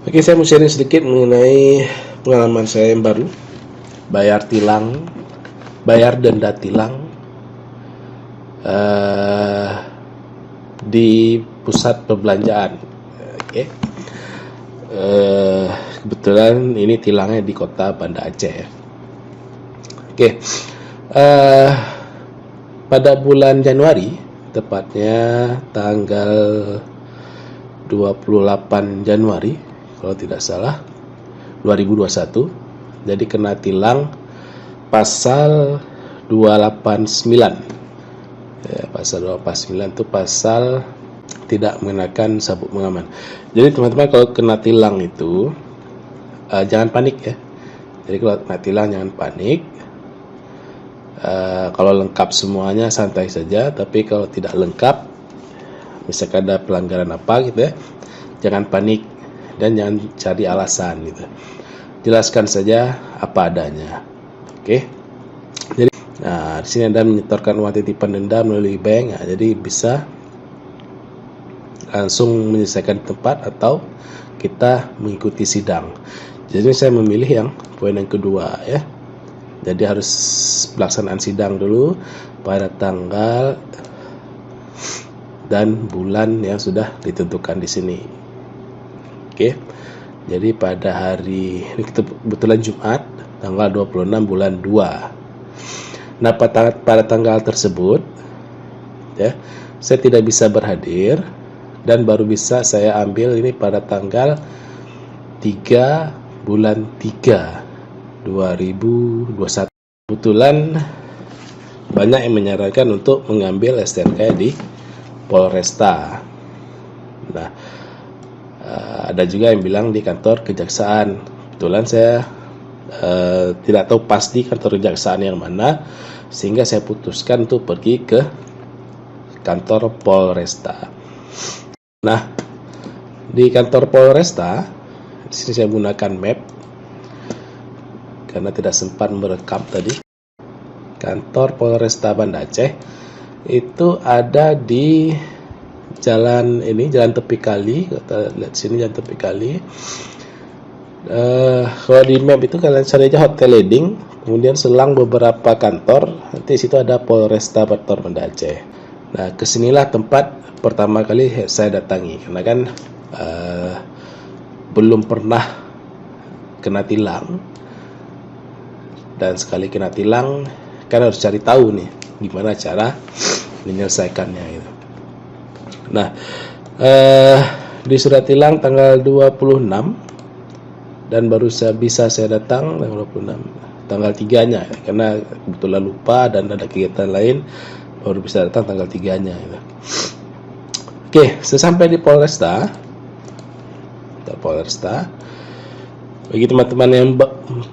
Oke, saya mau sharing sedikit mengenai pengalaman saya yang baru. Bayar denda tilang di pusat perbelanjaan. Oke. Kebetulan ini tilangnya di kota Banda Aceh ya. Oke. Pada bulan Januari, tepatnya tanggal 28 Januari kalau tidak salah 2021, jadi kena tilang pasal 289 ya. Pasal 289 itu pasal tidak mengenakan sabuk pengaman. Jadi teman-teman kalau kena tilang itu jangan panik ya. Jadi kalau kena tilang jangan panik. Kalau lengkap semuanya santai saja, tapi kalau tidak lengkap, misalkan ada pelanggaran apa gitu ya, jangan panik dan jangan cari alasan gitu. Jelaskan saja apa adanya. Oke. Jadi di sini Anda menyetorkan uang titipan denda melalui bank, jadi bisa langsung menyelesaikan tempat atau kita mengikuti sidang. Jadi saya memilih yang poin yang kedua ya. Jadi harus pelaksanaan sidang dulu pada tanggal dan bulan yang sudah ditentukan di sini. Oke. Jadi pada hari ini kebetulan Jumat tanggal 26 bulan 2. Nah, pada tanggal tersebut ya, saya tidak bisa berhadir dan baru bisa saya ambil ini pada tanggal 3 bulan 3 2021. Kebetulan banyak yang menyarankan untuk mengambil STNK di Polresta. Nah, ada juga yang bilang di kantor kejaksaan. Kebetulan saya tidak tahu pasti kantor kejaksaan yang mana, sehingga saya putuskan untuk pergi ke kantor Polresta. Nah, di kantor Polresta, di sini saya gunakan map karena tidak sempat merekam tadi. Kantor Polresta Banda Aceh itu ada di jalan ini, jalan tepi kali. Kita lihat sini jalan tepi kali. Kalau di map itu kalian cari aja Hotel Leding, kemudian selang beberapa kantor, nanti situ ada Polresta Banda Aceh. Nah, kesinilah tempat pertama kali saya datangi, karena kan belum pernah kena tilang, dan sekali kena tilang kan harus cari tahu nih gimana cara menyelesaikannya gitu. Nah, di surat tilang tanggal 26 dan baru bisa saya datang tanggal 26, tanggal 3-nya ya, karena kebetulan lupa dan ada kegiatan lain, baru bisa datang tanggal 3-nya gitu. Oke, sesampai di Polresta, bagi teman-teman yang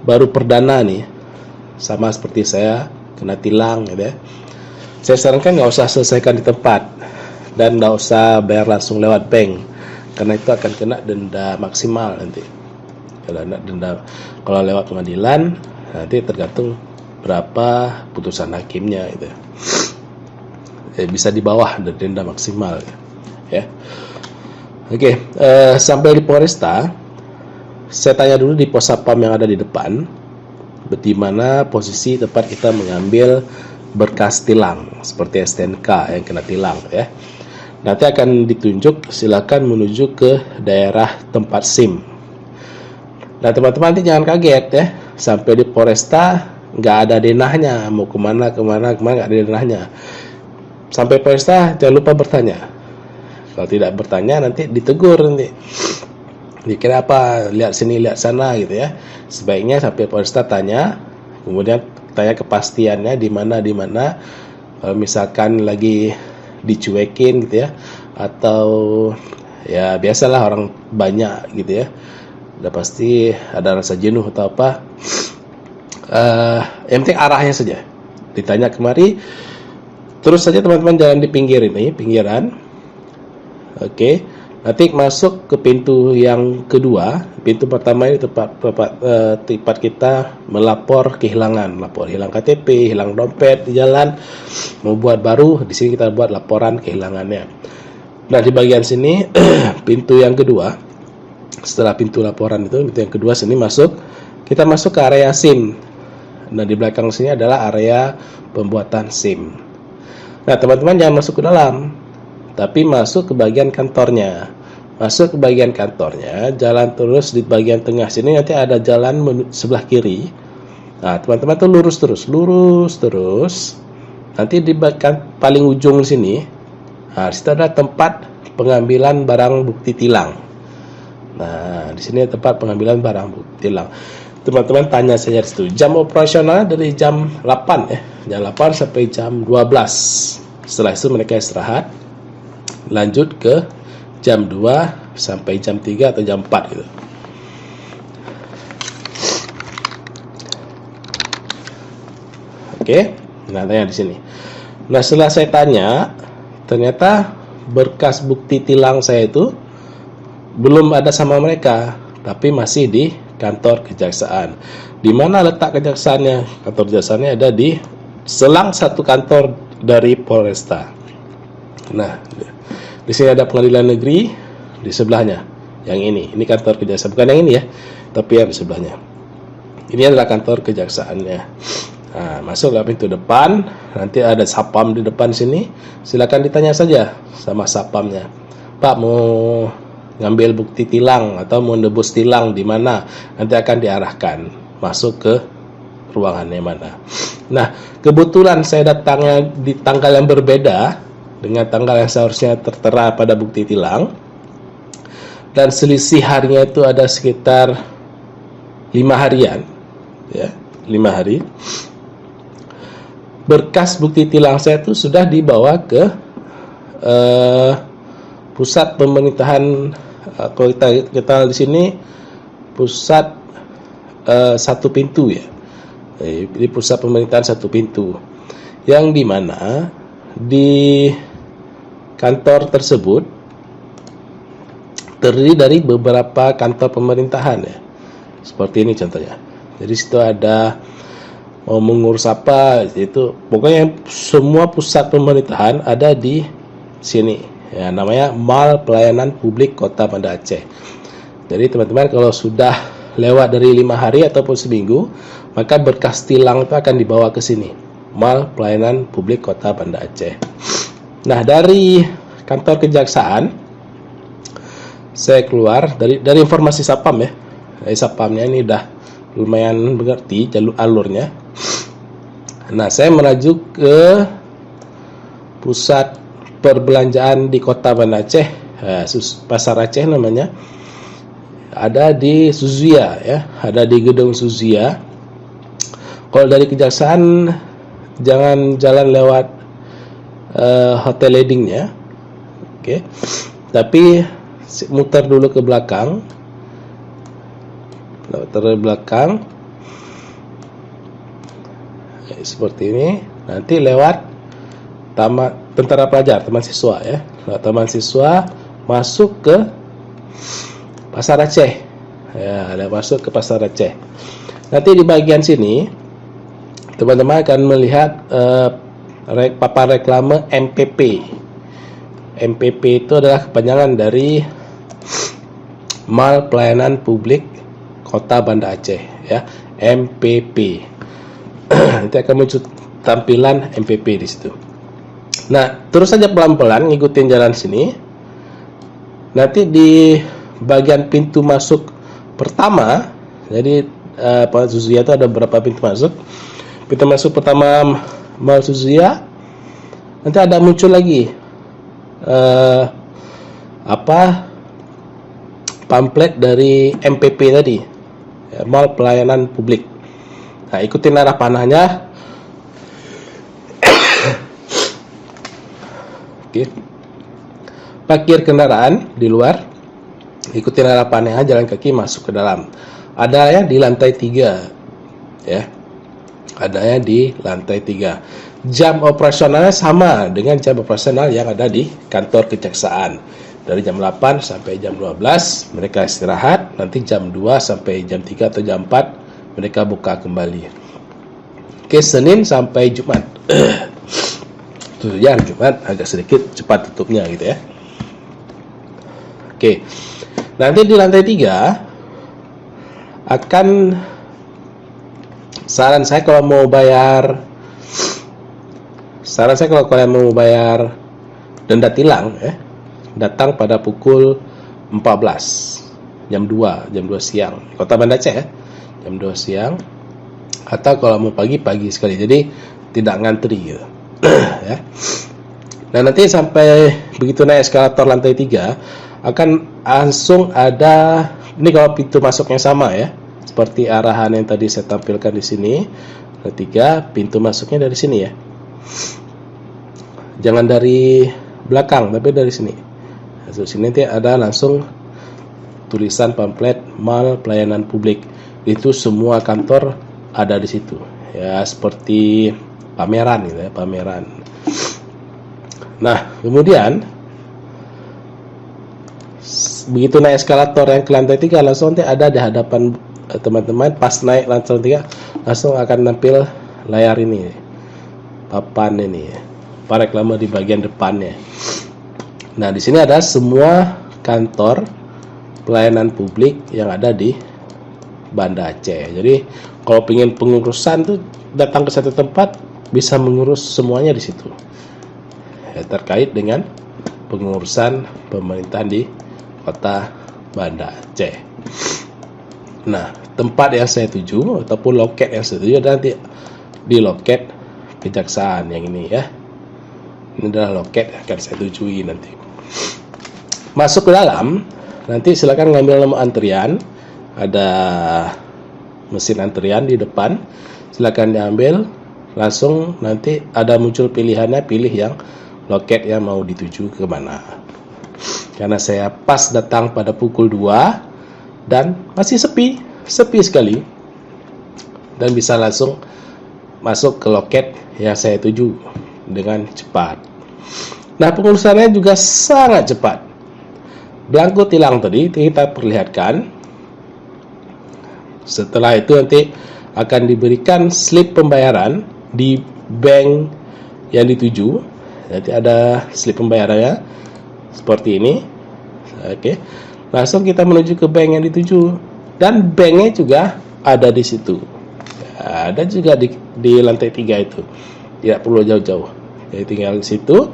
baru perdana nih, sama seperti saya kena tilang gitu ya, saya sarankan nggak usah selesaikan di tempat dan nggak usah bayar langsung lewat bank, karena itu akan kena denda maksimal nanti. Kalau lewat pengadilan nanti tergantung berapa putusan hakimnya gitu. Bisa di bawah denda maksimal ya. Oke, sampai di Polresta, saya tanya dulu di pos satpam yang ada di depan, di mana posisi tempat kita mengambil berkas tilang seperti STNK yang kena tilang ya. Nanti akan ditunjuk, silakan menuju ke daerah tempat SIM. Nah, teman-teman nanti jangan kaget ya, sampai di Polresta nggak ada denahnya, mau kemana nggak ada denahnya. Sampai Polresta jangan lupa bertanya. Kalau tidak bertanya nanti ditegur nanti. Dikira apa, lihat sini lihat sana gitu ya. Sebaiknya sampai Polresta tanya, kemudian tanya kepastiannya di mana. Kalau misalkan lagi dicuekin gitu ya, atau ya biasalah orang banyak gitu ya, udah pasti ada rasa jenuh atau apa, yang penting arahnya saja ditanya kemari, terus saja teman-teman jalan di pinggiran. Oke, nanti masuk ke pintu yang kedua. Pintu pertama ini tempat kita melapor kehilangan, hilang KTP, hilang dompet di jalan, mau buat baru, di sini kita buat laporan kehilangannya. Nah, di bagian sini pintu yang kedua Setelah pintu laporan itu, pintu yang kedua sini masuk, kita masuk ke area SIM. Nah, di belakang sini adalah area pembuatan SIM. Nah, teman-teman jangan masuk ke dalam, tapi masuk ke bagian kantornya. Masuk ke bagian kantornya, jalan terus di bagian tengah sini, nanti ada jalan sebelah kiri. Nah, teman-teman tuh lurus terus. Nanti di bagian paling ujung sini, nah, di situ ada tempat pengambilan barang bukti tilang. Nah, di sini tempat pengambilan barang bukti tilang. Teman-teman tanya saja di situ. Jam operasional dari jam 8 ya. Jam 8 sampai jam 12. Setelah itu mereka istirahat. Lanjut ke jam 2 sampai jam 3 atau jam 4 gitu. Oke. Nah, tanya di sini. Nah, setelah saya tanya, ternyata berkas bukti tilang saya itu belum ada sama mereka, tapi masih di kantor kejaksaan. Di mana letak kejaksaannya? Kantor kejaksaannya ada di selang satu kantor dari Polresta. Nah, di sini ada pengadilan negeri di sebelahnya. Yang ini kantor kejaksaan, bukan yang ini ya, tapi yang di sebelahnya. Ini adalah kantor kejaksaannya. Nah, masuk ke pintu depan, nanti ada sapam di depan sini. Silakan ditanya saja sama sapamnya. Pak, mau ngambil bukti tilang atau mau nebus tilang di mana? Nanti akan diarahkan masuk ke ruangannya mana. Nah, kebetulan saya datangnya di tanggal yang berbeda dengan tanggal yang seharusnya tertera pada bukti tilang, dan selisih harinya itu ada sekitar 5 harian ya, 5 hari. Berkas bukti tilang saya itu sudah dibawa ke pusat pemerintahan. Kalau kita di sini pusat satu pintu ya, di pusat pemerintahan satu pintu, yang dimana di kantor tersebut terdiri dari beberapa kantor pemerintahan ya, seperti ini contohnya. Jadi situ ada mau mengurus apa, itu pokoknya semua pusat pemerintahan ada di sini ya, namanya Mal Pelayanan Publik Kota Banda Aceh. Jadi teman-teman kalau sudah lewat dari 5 hari ataupun seminggu, maka berkas tilang itu akan dibawa ke sini, Mal Pelayanan Publik Kota Banda Aceh. Nah, dari kantor kejaksaan saya keluar dari informasi sapam ya. Dari sapamnya ini udah lumayan mengerti jalur alurnya. Nah, saya menuju ke pusat perbelanjaan di Kota Banda Aceh, Pasar Aceh namanya. Ada di Suzia ya, ada di gedung Suzia. Kalau dari kejaksaan jangan jalan lewat Hotel Ledingnya, oke. Tapi muter dulu ke belakang, seperti ini. Nanti lewat Tentara Pelajar, Taman Siswa ya. Lewat Taman Siswa masuk ke Pasar Aceh. Ya, ada masuk ke Pasar Aceh. Nanti di bagian sini teman-teman akan melihat papan reklame MPP. MPP itu adalah kepanjangan dari Mal Pelayanan Publik Kota Banda Aceh ya, MPP. Nanti akan muncul tampilan MPP di situ. Nah, terus saja pelan-pelan ngikutin jalan sini. Nanti di bagian pintu masuk pertama, jadi Mal Suzia itu ada beberapa pintu masuk. Pintu masuk pertama Mal Suzia, nanti ada muncul lagi pamflet dari MPP tadi ya, Mal Pelayanan Publik. Nah, ikutin arah panahnya. Oke. Parkir kendaraan di luar, ikutin arah panahnya, jalan kaki masuk ke dalam. Adanya di lantai 3 ya, adanya di lantai 3. Jam operasionalnya sama dengan jam operasional yang ada di kantor kejaksaan. Dari jam 8 sampai jam 12 mereka istirahat, nanti jam 2 sampai jam 3 atau jam 4 mereka buka kembali. Oke, Senin sampai Jumat. Itu ya, Jumat agak sedikit cepat tutupnya gitu ya. Oke. Nanti di lantai 3 akan, saran saya kalau kalian mau bayar denda tilang, datang pada pukul 14, jam 2 siang, Kota Banda Aceh, jam 2 siang, atau kalau mau pagi sekali, jadi tidak ngantri gitu. Ya. Nah, nanti sampai begitu naik eskalator lantai 3 akan langsung ada, ini kalau pintu masuknya sama ya, seperti arahan yang tadi saya tampilkan di sini. Ketiga, pintu masuknya dari sini ya. Jangan dari belakang, tapi dari sini. Masuk sini nanti ada langsung tulisan pamflet Mal Pelayanan Publik. Itu semua kantor ada di situ. Ya, seperti pameran gitu ya, pameran. Nah, kemudian begitu naik eskalator yang ke lantai 3, langsung nanti ada di hadapan teman-teman, pas naik lantai 3 langsung akan tampil layar ini, papan ini, reklame di bagian depannya. Nah, di sini ada semua kantor pelayanan publik yang ada di Banda Aceh. Jadi kalau ingin pengurusan tuh datang ke satu tempat, bisa mengurus semuanya di situ. Ya, terkait dengan pengurusan pemerintahan di Kota Banda Aceh. Nah, tempat yang saya tuju ataupun loket yang saya tuju ada nanti di loket kejaksaan yang ini ya. Ini adalah loket yang akan saya tujui nanti. Masuk ke dalam, nanti silakan ngambil nomor antrian. Ada mesin antrian di depan. Silakan diambil. Langsung nanti ada muncul pilihannya, pilih yang loket yang mau dituju ke mana. Karena saya pas datang pada pukul 2 dan masih sepi sekali, dan bisa langsung masuk ke loket yang saya tuju dengan cepat. Nah, pengurusannya juga sangat cepat. Belangko tilang tadi kita perlihatkan. Setelah itu nanti akan diberikan slip pembayaran di bank yang dituju. Nanti ada slip pembayarannya seperti ini. Oke. Langsung kita menuju ke bank yang dituju, dan banknya juga ada di situ. Ada juga di lantai 3 itu. Tidak perlu jauh-jauh. Jadi tinggal di situ,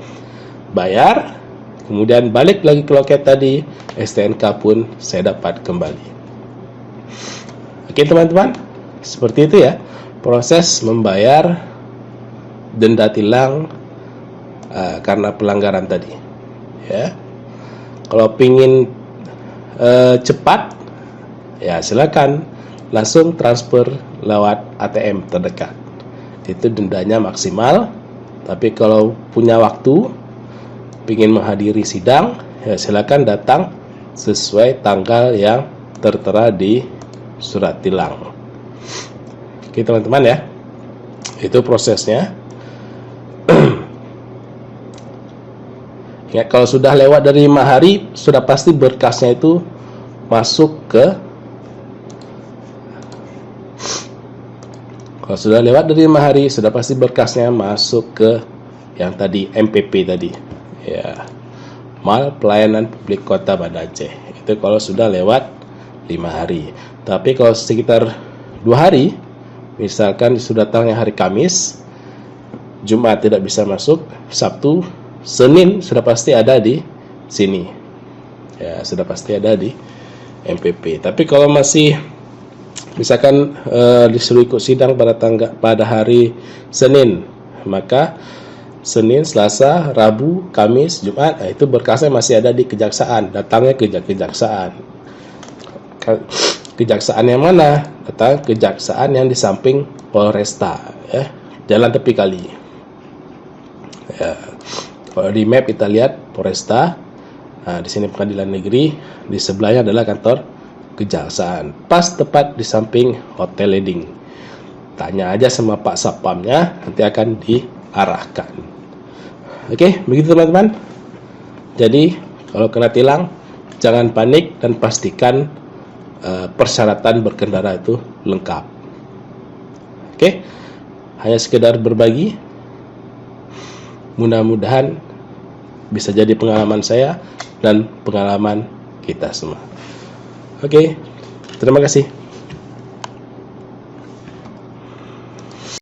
bayar, kemudian balik lagi ke loket tadi, STNK pun saya dapat kembali. Oke teman-teman, seperti itu ya proses membayar denda tilang karena pelanggaran tadi. Ya, kalau pingin cepat, ya silakan langsung transfer lewat ATM terdekat. Itu dendanya maksimal. Tapi kalau punya waktu, ingin menghadiri sidang, ya silakan datang sesuai tanggal yang tertera di surat tilang. Oke teman-teman ya, itu prosesnya. Ingat, kalau sudah lewat dari 5 hari, sudah pasti berkasnya itu masuk ke, kalau sudah lewat dari 5 hari, sudah pasti berkasnya masuk ke yang tadi, MPP tadi ya, Mal Pelayanan Publik Kota Banda Aceh. Itu kalau sudah lewat 5 hari. Tapi kalau sekitar 2 hari, misalkan sudah datangnya hari Kamis, Jumat tidak bisa masuk, Sabtu, Senin sudah pasti ada di sini. Ya, sudah pasti ada di MPP. Tapi kalau masih misalkan disuruh ikut sidang pada hari Senin, maka Senin, Selasa, Rabu, Kamis, Jumat, itu berkasnya masih ada di kejaksaan. Datangnya ke kejaksaan. Kejaksaan yang mana? Datang kejaksaan yang di samping Polresta, ya, jalan tepi kali. Ya. Kalau di map kita lihat Polresta, nah, di sini pengadilan negeri, di sebelahnya adalah kantor kejaksaan. Pas tepat di samping Hotel Leding. Tanya aja sama Pak Satpamnya, nanti akan diarahkan. Oke, begitu teman-teman. Jadi kalau kena tilang, jangan panik dan pastikan persyaratan berkendara itu lengkap. Oke, hanya sekedar berbagi. Mudah-mudahan bisa jadi pengalaman saya dan pengalaman kita semua. Oke, terima kasih.